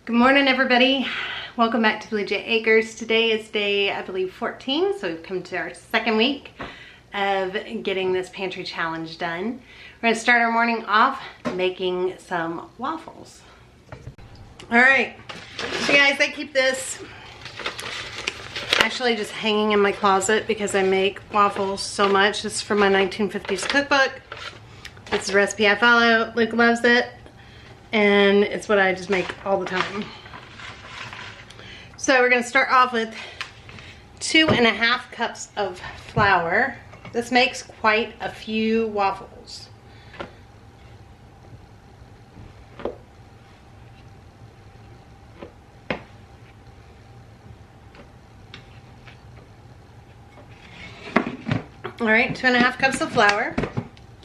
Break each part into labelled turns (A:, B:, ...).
A: Good morning, everybody. Welcome back to Blue Jay Acres. Today is day, I believe, 14, so we've come to our second week of getting this pantry challenge done. We're going to start our morning off making some waffles. All right, so guys, I keep this actually just hanging in my closet because I make waffles so much. This is from my 1950s cookbook. It's the recipe I follow. Luke loves it. And it's what I just make all the time. So we're going to start off with 2.5 cups of flour. This makes quite a few waffles. All right, 2.5 cups of flour.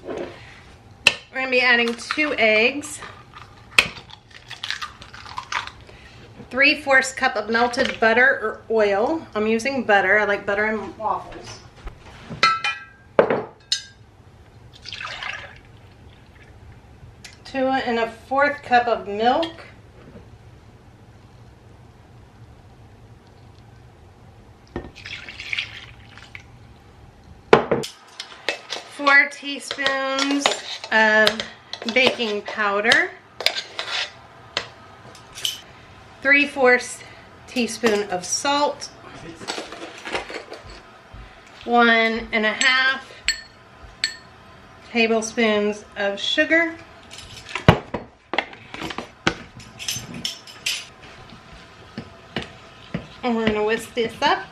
A: We're going to be adding 2 eggs. 3/4 cup of melted butter or oil. I'm using butter. I like butter in waffles. Two and a 1/4 cup of milk. 4 teaspoons of baking powder. 3/4 teaspoon of salt, 1.5 tablespoons of sugar, and we're going to whisk this up.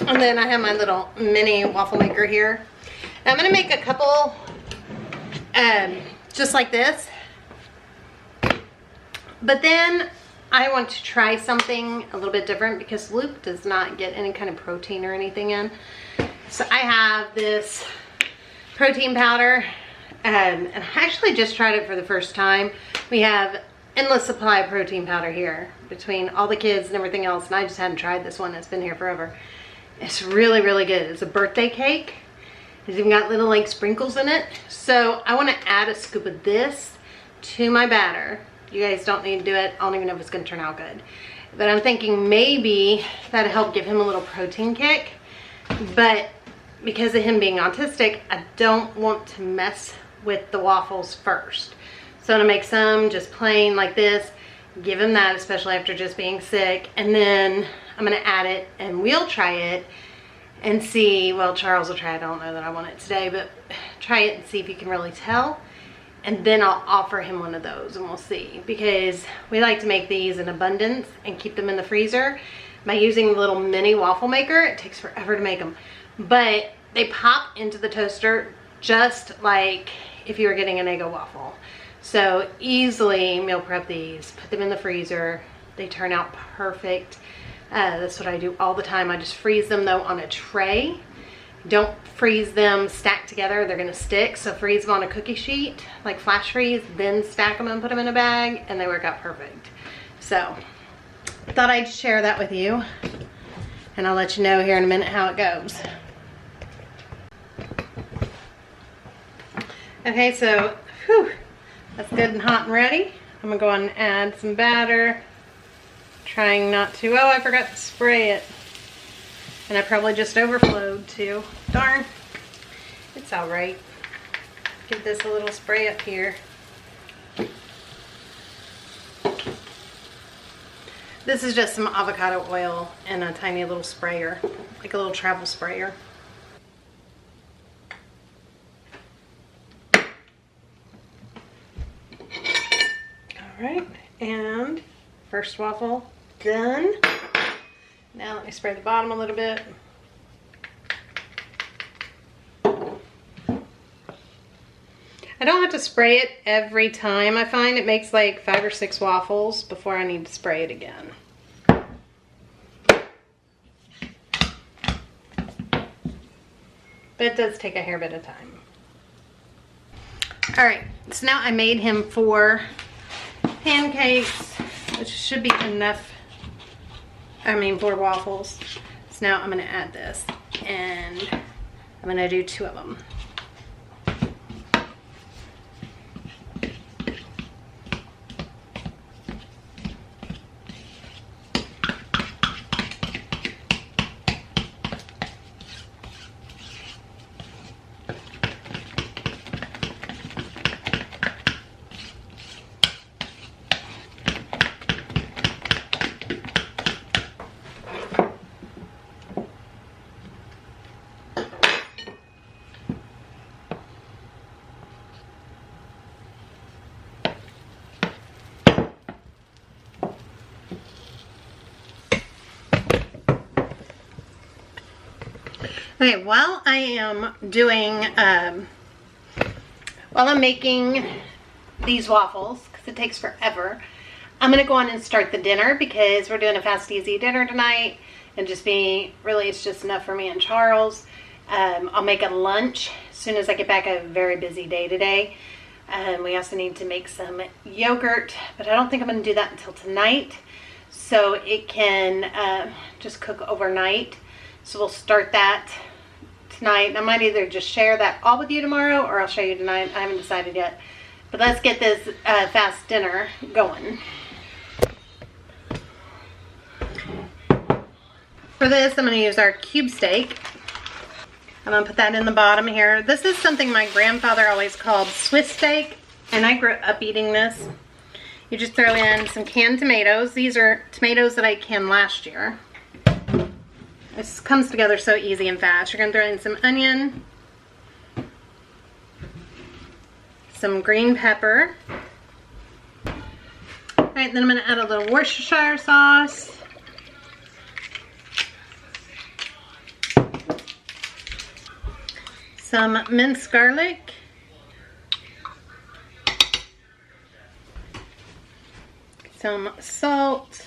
A: And then I have my little mini waffle maker here. And I'm going to make a couple just like this. But then I want to try something a little bit different because Luke does not get any kind of protein or anything in. So I have this protein powder. And I actually just tried it for the first time. We have endless supply of protein powder here between all the kids and everything else. And I just hadn't tried this one. It's been here forever. It's really, really good. It's a birthday cake. It's even got little like sprinkles in it. So I want to add a scoop of this to my batter. You guys don't need to do it. I don't even know if it's going to turn out good. But I'm thinking maybe that'll help give him a little protein kick. But because of him being autistic, I don't want to mess with the waffles first. So I'm going to make some just plain like this. Give him that, especially after just being sick. And then I'm going to add it and we'll try it and see. Well, Charles will try it. I don't know that I want it today, but try it and see if you can really tell. And then I'll offer him one of those and we'll see. Because we like to make these in abundance and keep them in the freezer. By using the little mini waffle maker, it takes forever to make them. But they pop into the toaster just like if you were getting an Eggo waffle. So easily meal prep these, put them in the freezer. They turn out perfect. That's what I do all the time. I just freeze them though on a tray. Don't freeze them stacked together. They're gonna stick. So freeze them on a cookie sheet, like flash freeze, then stack them and put them in a bag and they work out perfect. So thought I'd share that with you and I'll let you know here in a minute how it goes. Okay, so whew, that's good and hot and ready. I'm gonna go on and add some batter. Trying not to, oh, I forgot to spray it. And I probably just overflowed too. Darn. It's all right. Give this a little spray up here. This is just some avocado oil and a tiny little sprayer, like a little travel sprayer. All right, and first waffle done. Now let me spray the bottom a little bit. I don't have to spray it every time. I find it makes like 5 or 6 waffles before I need to spray it again. But it does take a hair bit of time. All right, So now I made him 4 pancakes, which should be enough. 4 waffles. So now I'm gonna add this, and I'm gonna do 2 of them. Okay, while I am doing, while I'm making these waffles, because it takes forever, I'm going to go on and start the dinner because we're doing a fast, easy dinner tonight. And it's just enough for me and Charles. I'll make a lunch as soon as I get back. I have a very busy day today. We also need to make some yogurt, but I don't think I'm going to do that until tonight. So it can just cook overnight. So we'll start that tonight. I might either just share that all with you tomorrow or I'll show you tonight. I haven't decided yet. But let's get this fast dinner going. For this, I'm going to use our cube steak. I'm going to put that in the bottom here. This is something my grandfather always called Swiss steak, and I grew up eating this. You just throw in some canned tomatoes. These are tomatoes that I canned last year. This comes together so easy and fast. You're going to throw in some onion, some green pepper. All right, then I'm going to add a little Worcestershire sauce. Some minced garlic. Some salt.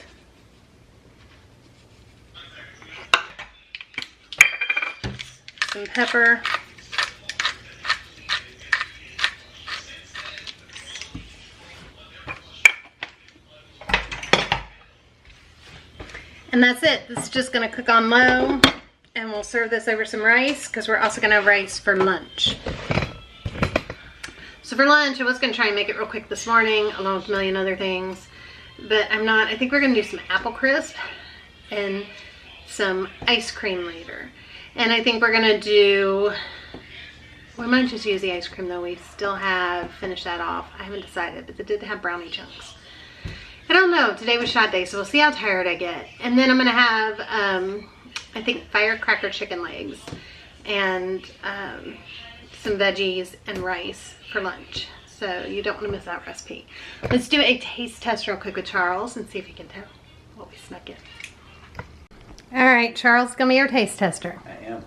A: Some pepper. And that's it. This is just going to cook on low. And we'll serve this over some rice because we're also going to have rice for lunch. So for lunch, I was going to try and make it real quick this morning along with a million other things. But I'm not. I think we're going to do some apple crisp and some ice cream later. And I think we're going to do, we might just use the ice cream though. We still have finished that off. I haven't decided, but it did have brownie chunks. I don't know. Today was shot day, so we'll see how tired I get. And then I'm going to have, I think, firecracker chicken legs and some veggies and rice for lunch. So you don't want to miss that recipe. Let's do a taste test real quick with Charles and see if he can tell what we snuck in. All right, Charles is going to be your taste tester.
B: I am.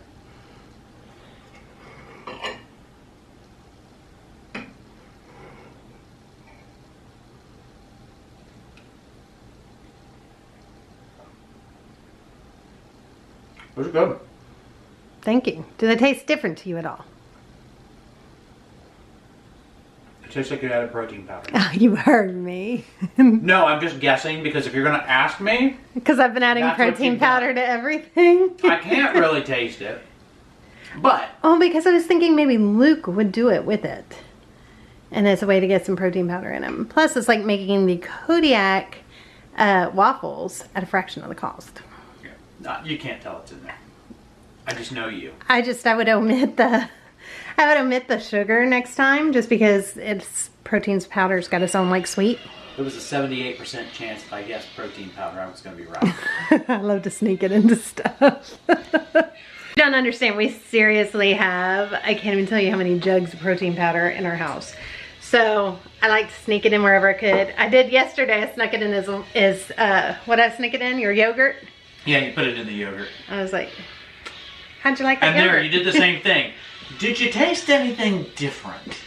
B: Those are good.
A: Thank you. Do they taste different to you at all?
B: It tastes like you added protein powder.
A: Oh, you heard me.
B: No, I'm just guessing because if you're going to ask me...
A: Because I've been adding protein powder to everything.
B: I can't really taste it. But...
A: Oh, because I was thinking maybe Luke would do it with it. And it's a way to get some protein powder in them. Plus, it's like making the Kodiak waffles at a fraction of the cost.
B: Yeah. No, you can't tell it's in there. I just know you.
A: I would omit the sugar next time just because it's protein's powder's got its own like sweet.
B: There was a 78% chance if I guessed protein powder I was going to be right.
A: I love to sneak it into stuff. You don't understand, we seriously have, I can't even tell you how many jugs of protein powder in our house. So I like to sneak it in wherever I could. I did yesterday, I snuck it in what did I sneak it in? Your yogurt?
B: Yeah, you put it in the yogurt.
A: I was like, how'd you like that
B: and
A: yogurt?
B: there, you did the same thing. Did you taste anything different?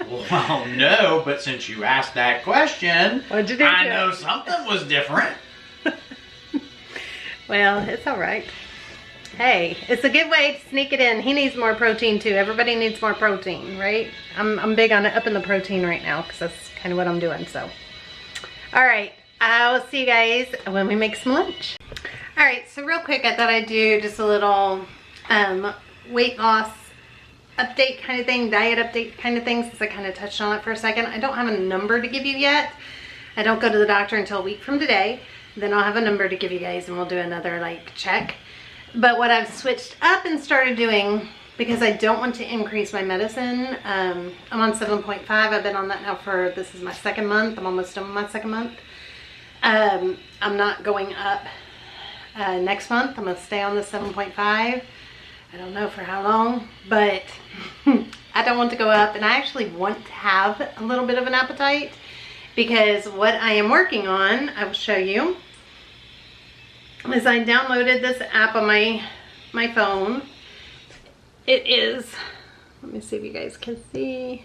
B: Well, no, but since you asked that question,
A: What'd you do
B: I
A: to
B: know
A: it?
B: something was different.
A: Well, it's all right. Hey, it's a good way to sneak it in. He needs more protein too. Everybody needs more protein, right? I'm big on upping the protein right now because that's kind of what I'm doing, so. All right, I will see you guys when we make some lunch. All right, so real quick, I thought I'd do just a little weight loss update kind of thing, diet update kind of thing, since I kind of touched on it for a second. I don't have a number to give you yet. I don't go to the doctor until a week from today. Then I'll have a number to give you guys and we'll do another like check. But what I've switched up and started doing, because I don't want to increase my medicine, I'm on 7.5. I've been on that now for, this is my second month. I'm almost done with my second month. I'm not going up next month. I'm going to stay on the 7.5. I don't know for how long, but I don't want to go up, and I actually want to have a little bit of an appetite, because what I am working on, I will show you, is I downloaded this app on my phone. It is, let me see if you guys can see.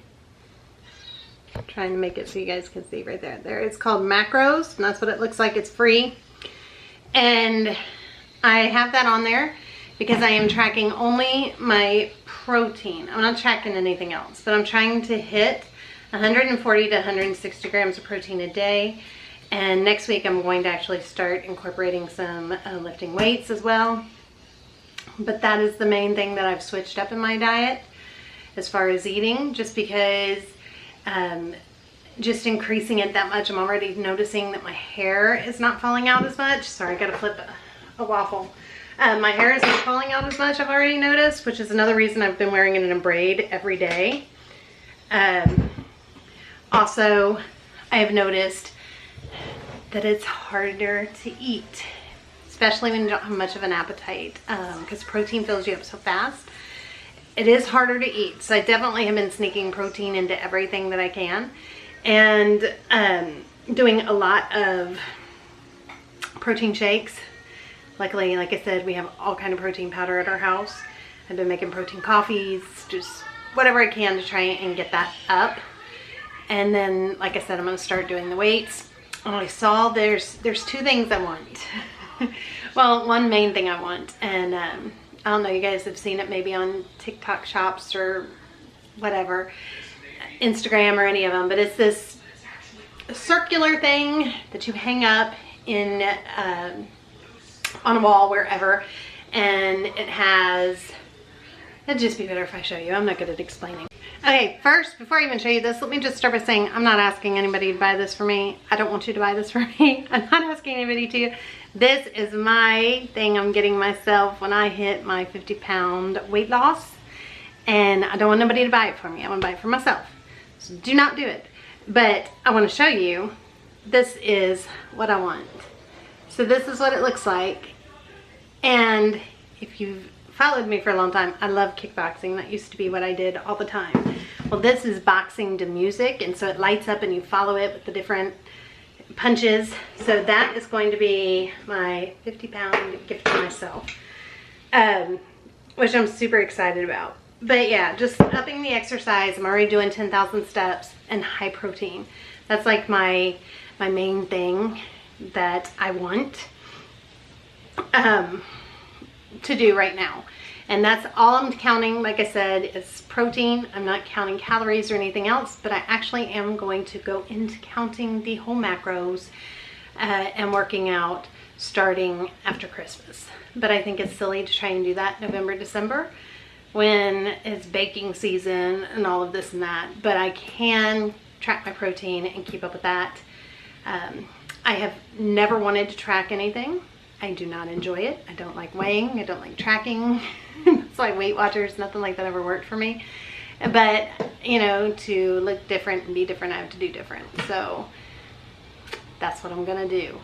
A: I'm trying to make it so you guys can see right there. There, it's called Macros, and that's what it looks like. It's free. And I have that on there because I am tracking only my protein. I'm not tracking anything else, but I'm trying to hit 140 to 160 grams of protein a day. And next week I'm going to actually start incorporating some lifting weights as well. But that is the main thing that I've switched up in my diet as far as eating, just because just increasing it that much, I'm already noticing that my hair is not falling out as much. Sorry, I gotta flip a waffle. My hair is not falling out as much, I've already noticed, which is another reason I've been wearing it in a braid every day. Also, I have noticed that it's harder to eat, especially when you don't have much of an appetite, because protein fills you up so fast. It is harder to eat, so I definitely have been sneaking protein into everything that I can, and doing a lot of protein shakes. Luckily, like I said, we have all kind of protein powder at our house. I've been making protein coffees, just whatever I can to try and get that up. And then, like I said, I'm going to start doing the weights. Oh, I saw there's two things I want. Well, one main thing I want, and I don't know, you guys have seen it maybe on TikTok shops or whatever, Instagram or any of them, but it's this circular thing that you hang up in on a wall wherever, and it has, it'd just be better if I show you. I'm not good at explaining. Okay, first, before I even show you this, let me just start by saying I'm not asking anybody to buy this for me. I don't want you to buy this for me. I'm not asking anybody to. This is my thing I'm getting myself when I hit my 50-pound weight loss. And I don't want nobody to buy it for me. I want to buy it for myself. So do not do it. But I want to show you, this is what I want. So this is what it looks like. And if you've followed me for a long time, I love kickboxing. That used to be what I did all the time. Well, this is boxing to music, and so it lights up and you follow it with the different punches. So that is going to be my 50-pound gift to myself, which I'm super excited about. But yeah, just upping the exercise. I'm already doing 10,000 steps and high protein. That's like my main thing that I want to do right now. And that's all I'm counting, like I said, is protein. I'm not counting calories or anything else, but I actually am going to go into counting the whole macros and working out starting after Christmas. But I think it's silly to try and do that November, December, when it's baking season and all of this and that. But I can track my protein and keep up with that. I have never wanted to track anything. I do not enjoy it. I don't like weighing. I don't like tracking. It's like Weight Watchers. Nothing like that ever worked for me. But, you know, to look different and be different, I have to do different. So that's what I'm going to do.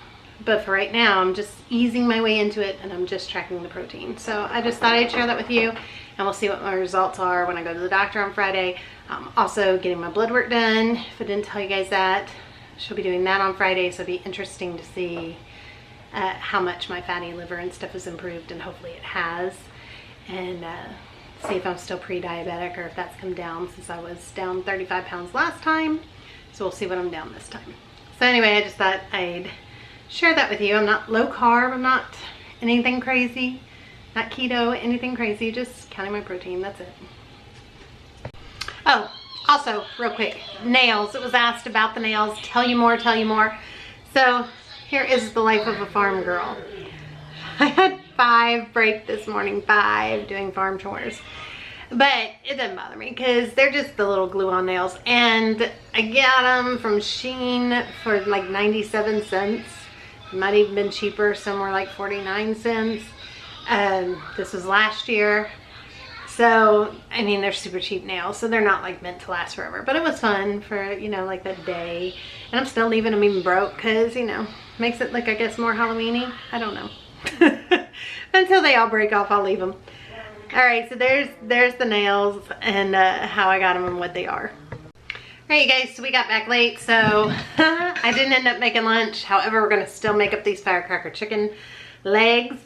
A: But for right now, I'm just easing my way into it, and I'm just tracking the protein. So I just thought I'd share that with you, and we'll see what my results are when I go to the doctor on Friday. Also getting my blood work done. If I didn't tell you guys that, she'll be doing that on Friday. So it'll be interesting to see how much my fatty liver and stuff has improved, and hopefully it has, and see if I'm still pre-diabetic or if that's come down, since I was down 35 pounds last time. So we'll see what I'm down this time. So anyway, I just thought I'd share that with you. I'm not low carb, I'm not anything crazy, Not keto, anything crazy, just counting my protein, that's it. Oh, also, real quick, nails. It was asked about the nails. Tell you more, tell you more. So, here is the life of a farm girl. I had 5 break this morning, 5 doing farm chores. But it doesn't bother me because they're just the little glue-on nails. And I got them from Shein for like 97 cents. It might even been cheaper, somewhere like 49 cents. This was last year. So, I mean, they're super cheap nails, so they're not like meant to last forever. But it was fun for, you know, like that day. And I'm still leaving them even broke because, you know, makes it like, I guess, more Halloween-y. I don't know. Until they all break off, I'll leave them. Alright, so there's the nails and how I got them and what they are. Alright, you guys, so we got back late, so I didn't end up making lunch. However, we're going to still make up these firecracker chicken legs.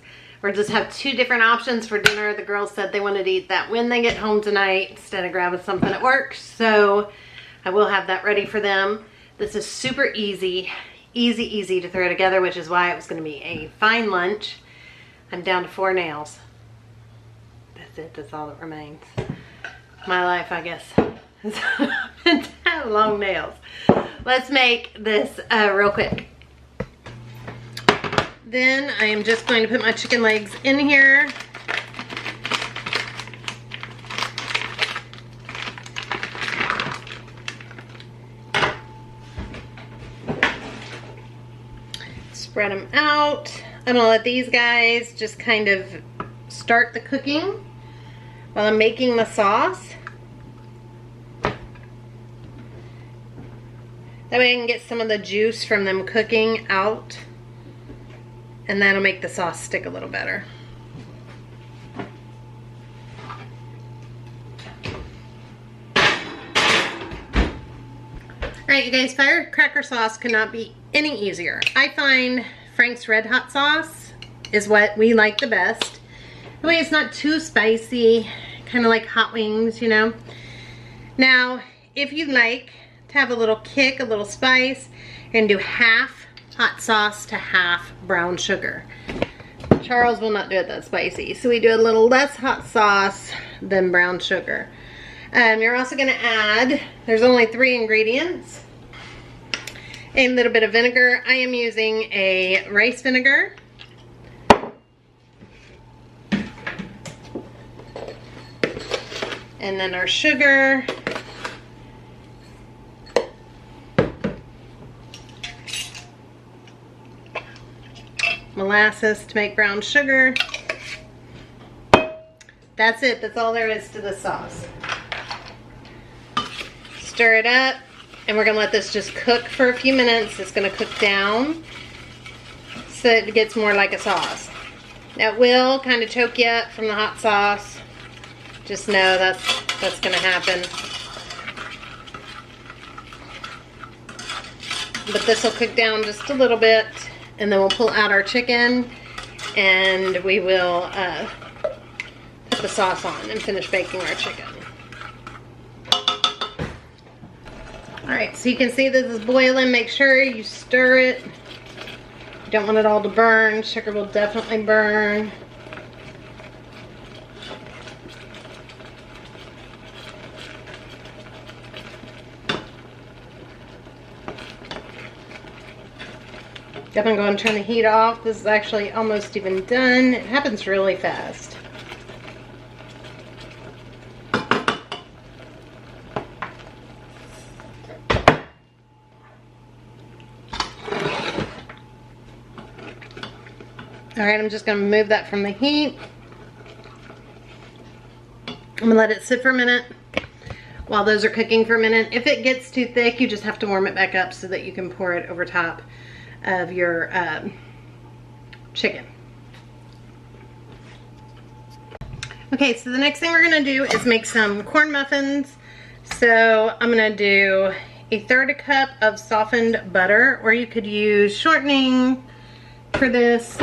A: We'll just have 2 different options for dinner. The girls said they wanted to eat that when they get home tonight instead of grabbing something at work. So I will have that ready for them. This is super easy. Easy to throw together, which is why it was going to be a fine lunch. I'm down to 4 nails. That's it. That's all that remains. My life, I guess, is to have long nails. Let's make this real quick. Then I am just going to put my chicken legs in here. Spread them out. I'm gonna let these guys just kind of start the cooking while I'm making the sauce. That way I can get some of the juice from them cooking out. And that'll make the sauce stick a little better. Alright, you guys, firecracker sauce could not be any easier. I find Frank's Red Hot sauce is what we like the best. The way it's not too spicy, kind of like hot wings, you know. Now, if you'd like to have a little kick, a little spice, you're going to do half hot sauce to half brown sugar. Charles will not do it that spicy, so we do a little less hot sauce than brown sugar. You're also going to add, there's only 3 ingredients, a little bit of vinegar. I am using a rice vinegar. And then our sugar. Molasses to make brown sugar. That's it. That's all there is to the sauce. Stir it up, and we're gonna let this just cook for a few minutes. It's gonna cook down so it gets more like a sauce. Now it will kind of choke you up from the hot sauce. Just know that's gonna happen. But this will cook down just a little bit, and then we'll pull out our chicken and we will put the sauce on and finish baking our chicken. Alright, so you can see this is boiling. Make sure you stir it. You don't want it all to burn. Sugar will definitely burn. I'm going to go and turn the heat off. This is actually almost even done. It happens really fast. Alright, I'm just going to remove that from the heat. I'm going to let it sit for a minute while those are cooking for a minute. If it gets too thick, you just have to warm it back up so that you can pour it over top of your chicken. Okay, so the next thing we're gonna do is make some corn muffins. So I'm gonna do 1/3 cup of softened butter, or you could use shortening for this.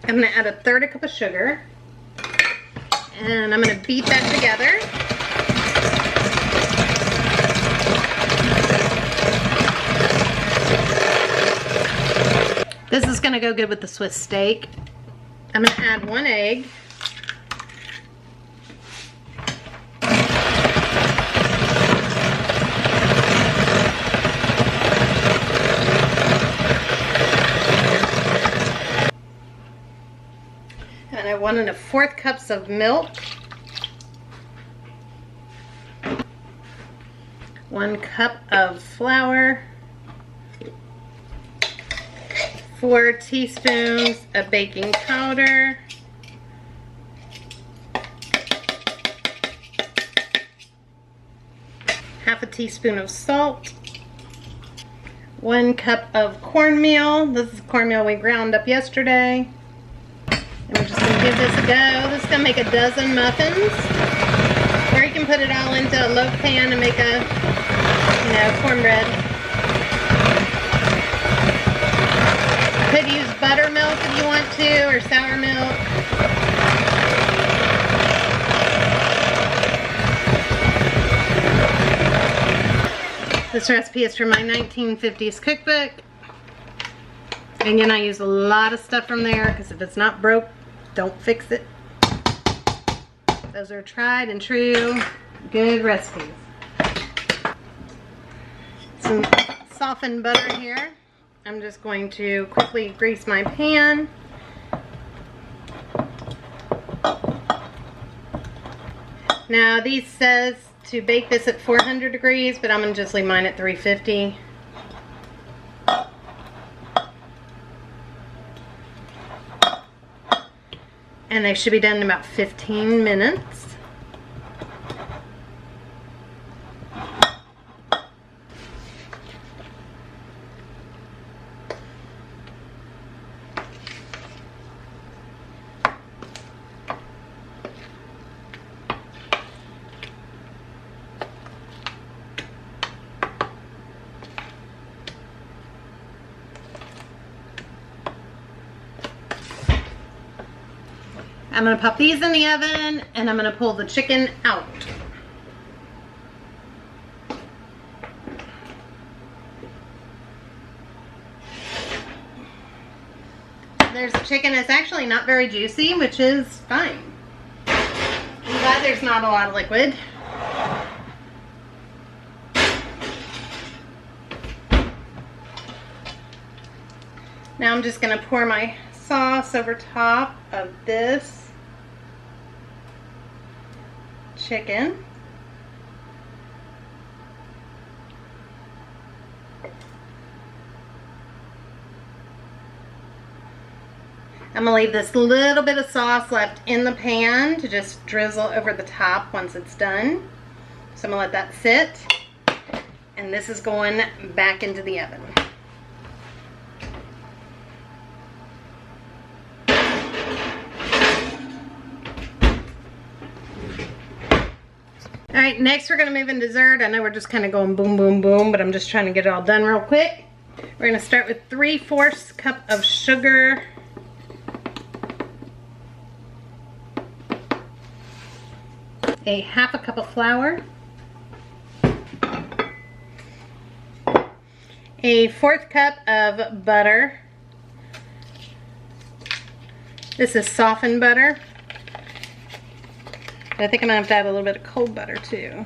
A: I'm gonna add 1/3 cup of sugar, and I'm gonna beat that together. This is gonna go good with the Swiss steak. I'm gonna add 1 egg. And I 1 1/4 cups of milk. 1 cup of flour. 4 teaspoons of baking powder. 1/2 teaspoon of salt. 1 cup of cornmeal. This is cornmeal we ground up yesterday. And we're just going to give this a go. This is going to make a dozen muffins. Or you can put it all into a loaf pan and make a, cornbread. You could use buttermilk if you want to, or sour milk. This recipe is from my 1950s cookbook. Again, I use a lot of stuff from there because if it's not broke, don't fix it. Those are tried and true, good recipes. Some softened butter here. I'm just going to quickly grease my pan. Now, these says to bake this at 400 degrees, but I'm going to just leave mine at 350. And they should be done in about 15 minutes. I'm going to pop these in the oven and I'm going to pull the chicken out. There's the chicken. It's actually not very juicy, which is fine. I'm glad there's not a lot of liquid. Now I'm just going to pour my sauce over top of this chicken. I'm going to leave this little bit of sauce left in the pan to just drizzle over the top once it's done. So I'm going to let that sit. And this is going back into the oven. Alright, next we're going to move in dessert. I know we're just kind of going boom, boom, boom, but I'm just trying to get it all done real quick. We're going to start with 3/4 cup of sugar. A 1/2 cup of flour. A 1/4 cup of butter. This is softened butter. I think I'm going to have to add a little bit of cold butter too.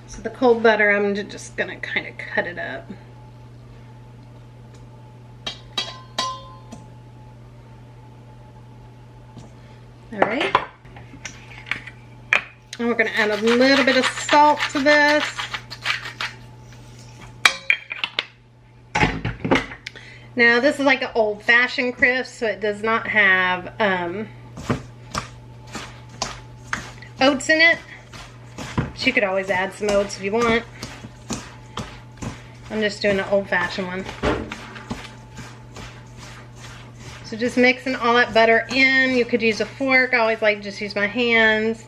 A: So the cold butter, I'm just going to kind of cut it up. Alright. And we're going to add a little bit of salt to this. Now this is like an old-fashioned crisp, so it does not have oats in it. But you could always add some oats if you want. I'm just doing an old-fashioned one. So just mixing all that butter in. You could use a fork. I always like to just use my hands.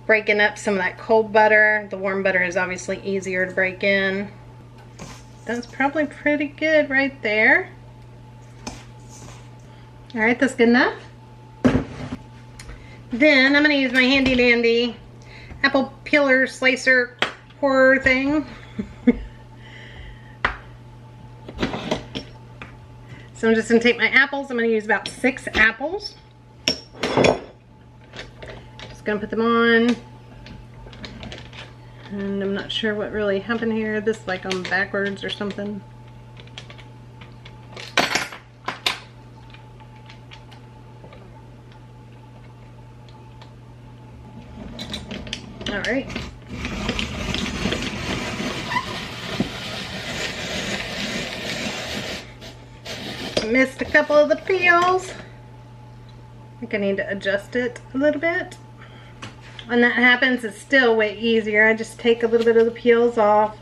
A: Breaking up some of that cold butter. The warm butter is obviously easier to break in. That's probably pretty good right there. Alright, that's good enough. Then I'm going to use my handy dandy apple peeler slicer pourer thing. So I'm just gonna take my apples. I'm gonna use about 6 apples. Just gonna put them on. And I'm not sure what really happened here. This like on backwards or something. All right. Missed a couple of the peels. I think I need to adjust it a little bit. When that happens, it's still way easier. I just take a little bit of the peels off.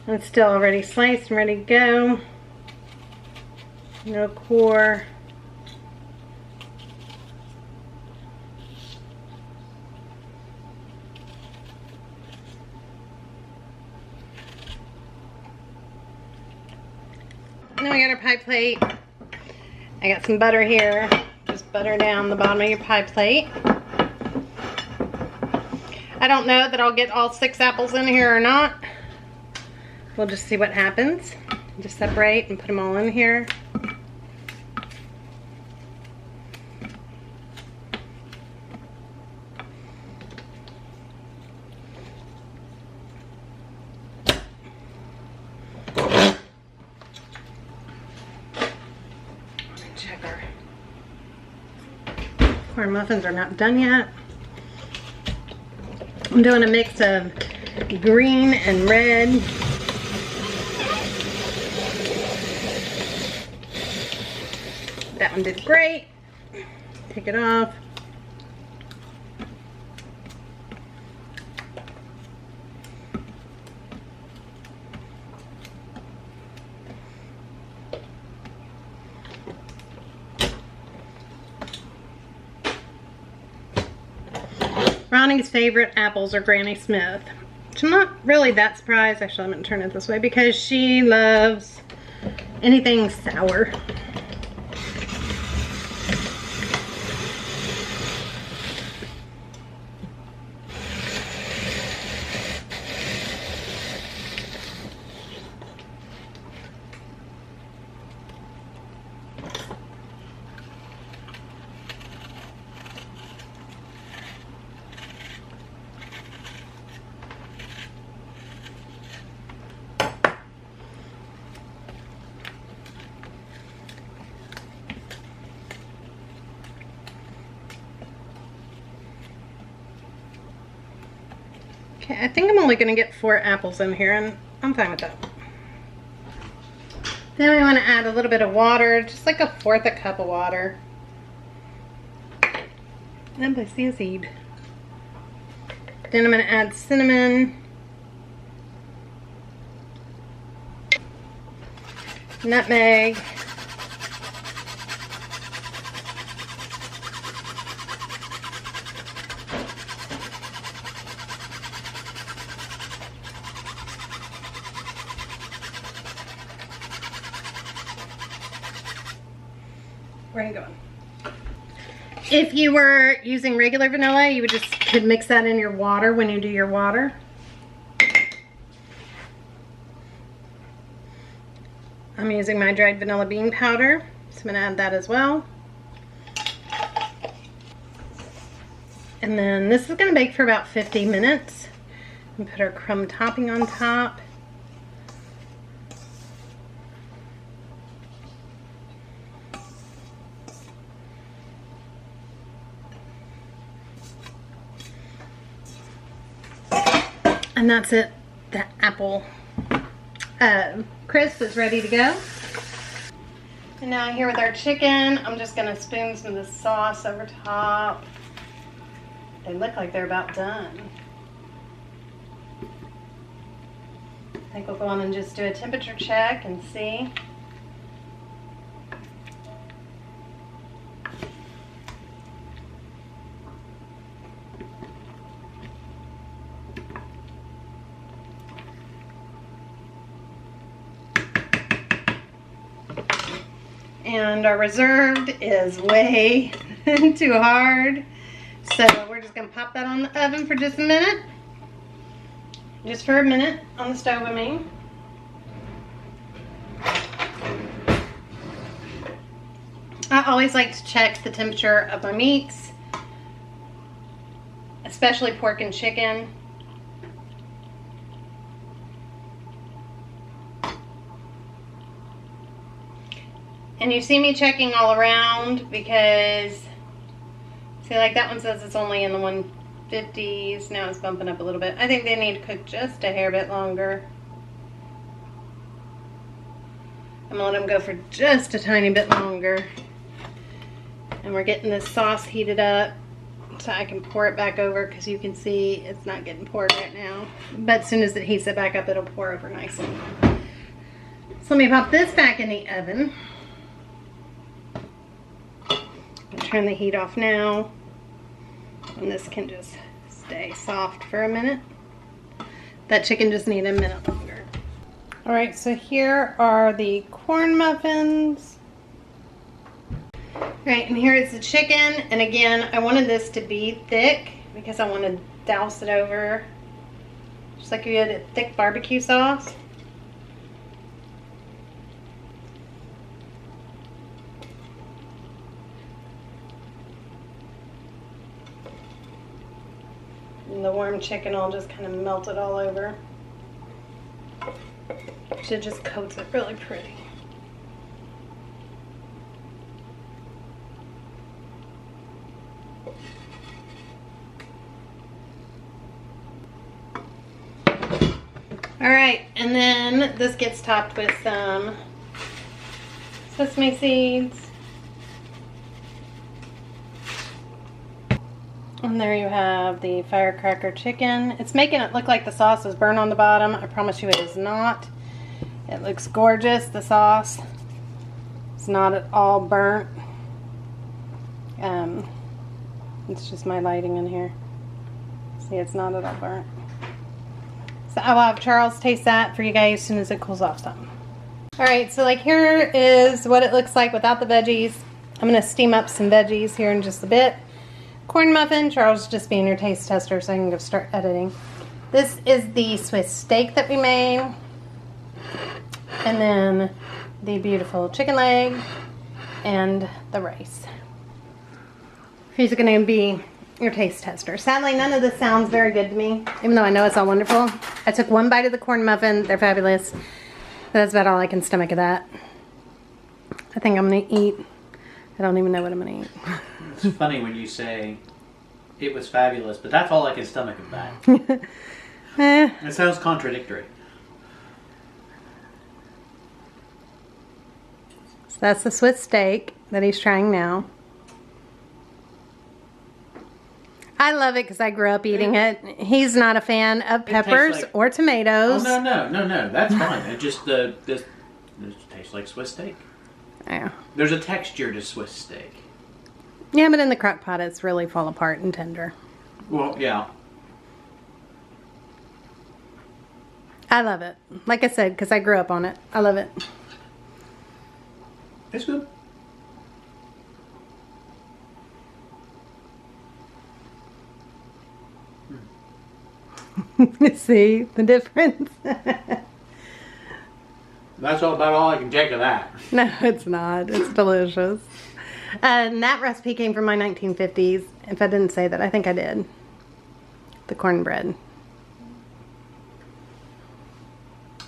A: It's still already sliced and ready to go. No core. Then we got our pie plate. I got some butter here. Just butter down the bottom of your pie plate. I don't know that I'll get all 6 apples in here or not. We'll just see what happens. Just separate and put them all in here. Our muffins are not done yet. I'm doing a mix of green and red. That one did great. Take it off. Ronnie's favorite apples are Granny Smith, which I'm not really that surprised. Actually, I'm going to turn it this way because she loves anything sour. Okay, I think I'm only going to get 4 apples in here, and I'm fine with that. Then we want to add a little bit of water, just like 1/4 cup of water. And I see a seed. Then I'm going to add cinnamon, nutmeg, where are you going? If you were using regular vanilla, you could mix that in your water when you do your water. I'm using my dried vanilla bean powder, so I'm going to add that as well. And then this is going to bake for about 50 minutes. And put our crumb topping on top. And that's it. The apple crisp is ready to go. And now here with our chicken, I'm just going to spoon some of the sauce over top. They look like they're about done. I think we'll go on and just do a temperature check and see. And our reserved is way too hard. So we're just going to pop that on the oven for just a minute. just for a minute on the stove with me. I always like to check the temperature of my meats, especially pork and chicken. And you see me checking all around because, see, like that one says it's only in the 150s. Now it's bumping up a little bit. I think they need to cook just a hair bit longer. I'm gonna let them go for just a tiny bit longer. And we're getting this sauce heated up so I can pour it back over, because you can see it's not getting poured right now. But as soon as it heats it back up, it'll pour over nicely. So let me pop this back in the oven. Turn the heat off now. And this can just stay soft for a minute. That chicken just needs a minute longer. Alright, so here are the corn muffins. Alright, and here is the chicken. And again, I wanted this to be thick because I want to douse it over, just like you had a thick barbecue sauce. And the warm chicken will just kind of melt it all over. It just coats it really pretty. Alright, and then this gets topped with some sesame seeds. And there you have the Firecracker chicken. It's making it look like the sauce is burnt on the bottom. I promise you it is not. It looks gorgeous, the sauce. It's not at all burnt. It's just my lighting in here. See, it's not at all burnt. So I will have Charles taste that for you guys as soon as it cools off some. Alright, so like here is what it looks like without the veggies. I'm going to steam up some veggies here in just a bit. Corn muffin, Charles just being your taste tester so I can go start editing. This is the Swiss steak that we made. And then the beautiful chicken leg and the rice. He's going to be your taste tester. Sadly, none of this sounds very good to me, even though I know it's all wonderful. I took one bite of the corn muffin. They're fabulous. But that's about all I can stomach of that. I think I'm going to eat. I don't even know what I'm going to eat.
B: It's funny when you say it was fabulous, but that's all I can stomach of that. It sounds contradictory.
A: So that's the Swiss steak that he's trying now. I love it because I grew up eating it. He's not a fan of peppers like, or tomatoes.
B: Oh, no. That's fine. It just this tastes like Swiss steak.
A: Yeah.
B: There's a texture to Swiss steak.
A: Yeah, but in the crock pot, it's really fall apart and tender.
B: Well, yeah.
A: I love it. Like I said, because I grew up on it. I love it.
B: It's good.
A: See the difference?
B: That's about all I can take of that.
A: No, it's not. It's delicious. And that recipe came from my 1950s. If I didn't say that, I think I did. The cornbread.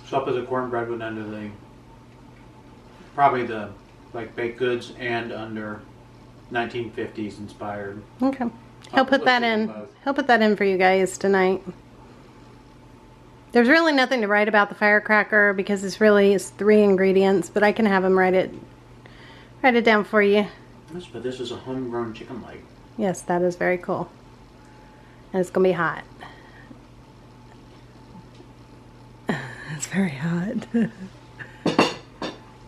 B: So up as a cornbread went under the, probably the, like, baked goods and under 1950s inspired.
A: Okay. He'll put that in. He'll put that in for you guys tonight. There's really nothing to write about the Firecracker because it's 3 ingredients, but I can have him write it down for you.
B: Yes, but this is a homegrown chicken leg.
A: Yes, that is very cool. And it's gonna be hot. It's very hot.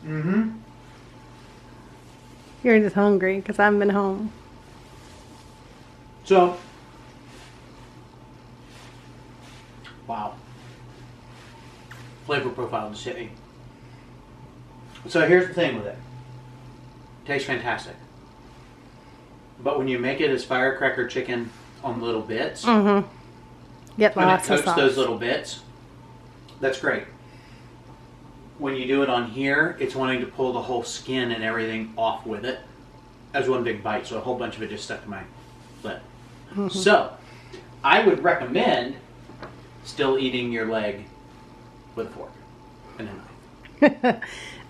B: Mm-hmm.
A: You're just hungry because I haven't been home.
B: So, wow. Flavor profile just hit me. So here's the thing with it. Tastes fantastic. But when you make it as Firecracker chicken on little bits,
A: Mm-hmm. Get
B: when it
A: lots of
B: coats
A: sauce.
B: those little bits, that's great. When you do it on here, it's wanting to pull the whole skin and everything off with it as one big bite, so a whole bunch of it just stuck to my lip. So, I would recommend still eating your leg with a fork and a knife.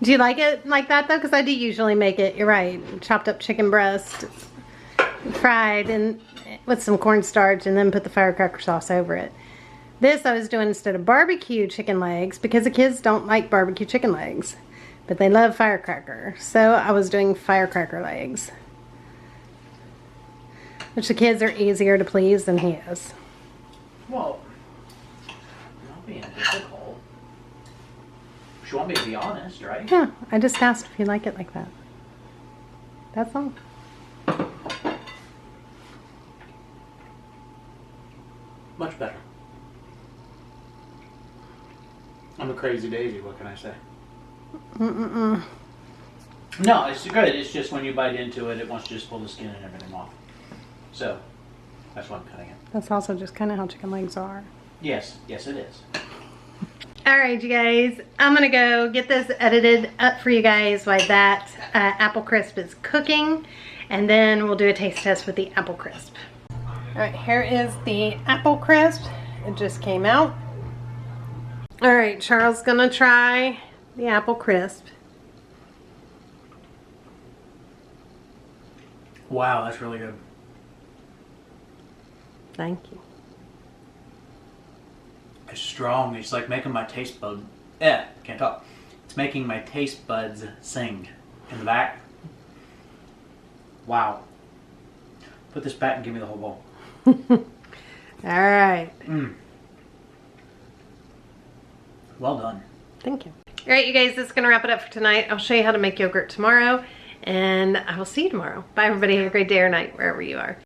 A: Do you like it like that though? Because I do usually make it, you're right, chopped up chicken breast, fried and with some cornstarch, and then put the firecracker sauce over it. This I was doing instead of barbecue chicken legs because the kids don't like barbecue chicken legs, but they love firecracker. So I was doing firecracker legs, which the kids are easier to please than he is.
B: Well, not being difficult. You want me to be honest, right?
A: Yeah, I just asked if you like it like that. That's all.
B: Much better. I'm a crazy daisy, what can I say? No, it's good. It's just when you bite into it, it wants to just pull the skin and everything off. So, that's why I'm cutting it.
A: That's also just kind of how chicken legs are.
B: Yes, yes it is.
A: Alright you guys, I'm gonna go get this edited up for you guys while that apple crisp is cooking, and then we'll do a taste test with the apple crisp. Alright, here is the apple crisp. It just came out. Alright, Charles' gonna try the apple crisp.
B: Wow, that's really good.
A: Thank you.
B: It's strong. It's like making my taste bud. Can't talk. It's making my taste buds sing in the back. Wow. Put this back and give me the whole bowl.
A: Alright.
B: Well done.
A: Thank you. Alright you guys, this is going to wrap it up for tonight. I'll show you how to make yogurt tomorrow, and I will see you tomorrow. Bye everybody. Have a great day or night wherever you are.